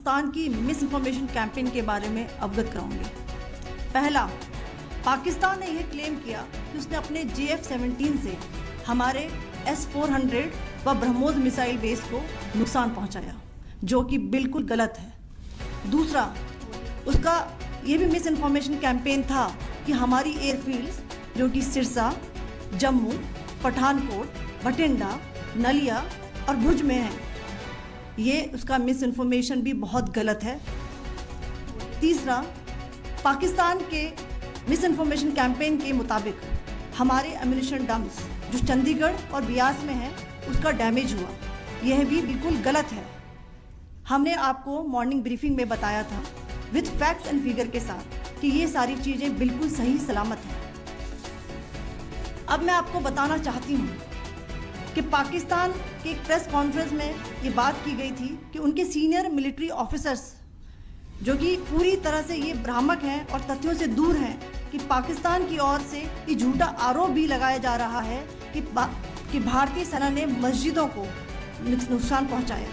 पाकिस्तान की miss information campaign के बारे में अवगत कराऊंगी। पहला, पाकिस्तान ने यह क्लेम किया कि उसने अपने JF-17 से हमारे S-400 व ब्रह्मोस मिसाइल बेस को नुकसान पहुंचाया, जो कि बिल्कुल गलत है। दूसरा, उसका ये भी मिस इन्फॉर्मेशन कैंपेन था कि हमारी एयरफील्ड्स जो कि सिरसा, जम्मू, पठानकोट, बठिंडा, नलिया और भुज में हैं, ये उसका मिस इन्फॉर्मेशन भी बहुत गलत है। तीसरा, पाकिस्तान के मिस इन्फॉर्मेशन कैंपेन के मुताबिक हमारे एम्यूनिशन डम्प्स जो चंडीगढ़ और बियास में हैं उसका डैमेज हुआ, यह भी बिल्कुल गलत है। हमने आपको मॉर्निंग ब्रीफिंग में बताया था विद फैक्ट्स एंड फिगर के साथ कि ये सारी चीज़ें बिल्कुल सही सलामत हैं। अब मैं आपको बताना चाहती हूँ कि पाकिस्तान के एक प्रेस कॉन्फ्रेंस में ये बात की गई थी कि उनके सीनियर मिलिट्री ऑफिसर्स जो कि पूरी तरह से ये भ्रामक हैं और तथ्यों से दूर हैं कि पाकिस्तान की ओर से ये झूठा आरोप भी लगाया जा रहा है कि भारतीय सेना ने मस्जिदों को नुकसान पहुंचाया।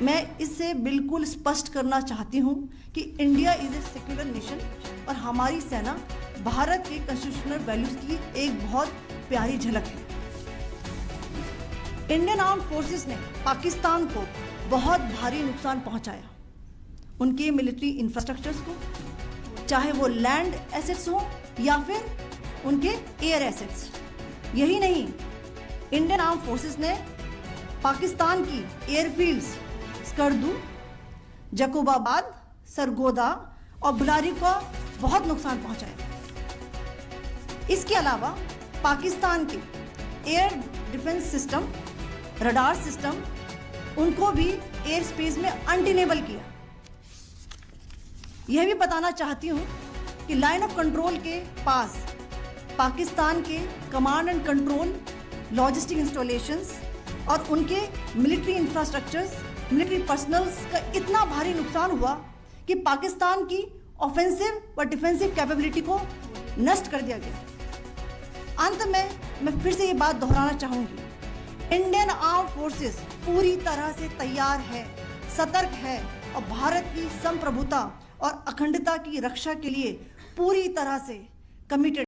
मैं इससे बिल्कुल स्पष्ट करना चाहती हूं कि India is a secular nation और हमारी सेना भारत के कॉन्स्टिट्यूशनल वैल्यूज़ की एक बहुत प्यारी झलक है। इंडियन आर्म्ड फोर्सेस ने पाकिस्तान को बहुत भारी नुकसान पहुंचाया, उनके मिलिट्री इंफ्रास्ट्रक्चर्स को, चाहे वो लैंड एसेट्स हो या फिर उनके एयर एसेट्स। यही नहीं, इंडियन आर्म्ड फोर्सेस ने पाकिस्तान की एयरफील्ड्स स्कर्दू, जकोबाबाद, सरगोदा और बुलारी को बहुत नुकसान पहुंचाया। इसके अलावा पाकिस्तान के air defence system, radar system, उनको भी एयर स्पेस में अनटेनेबल किया। यह भी बताना चाहती हूँ कि लाइन ऑफ कंट्रोल के पास पाकिस्तान के command and control, logistic installations और उनके मिलिट्री इंफ्रास्ट्रक्चर्स, मिलिट्री पर्सनल्स का इतना भारी नुकसान हुआ कि पाकिस्तान की ऑफेंसिव व डिफेंसिव कैपेबिलिटी को नष्ट कर दिया गया। अंत में मैं फिर से ये बात दोहराना चाहूँगी, इंडियन आर्म्ड फोर्सेस पूरी तरह से तैयार है, सतर्क है और भारत की संप्रभुता और अखंडता की रक्षा के लिए पूरी तरह से कमिटेड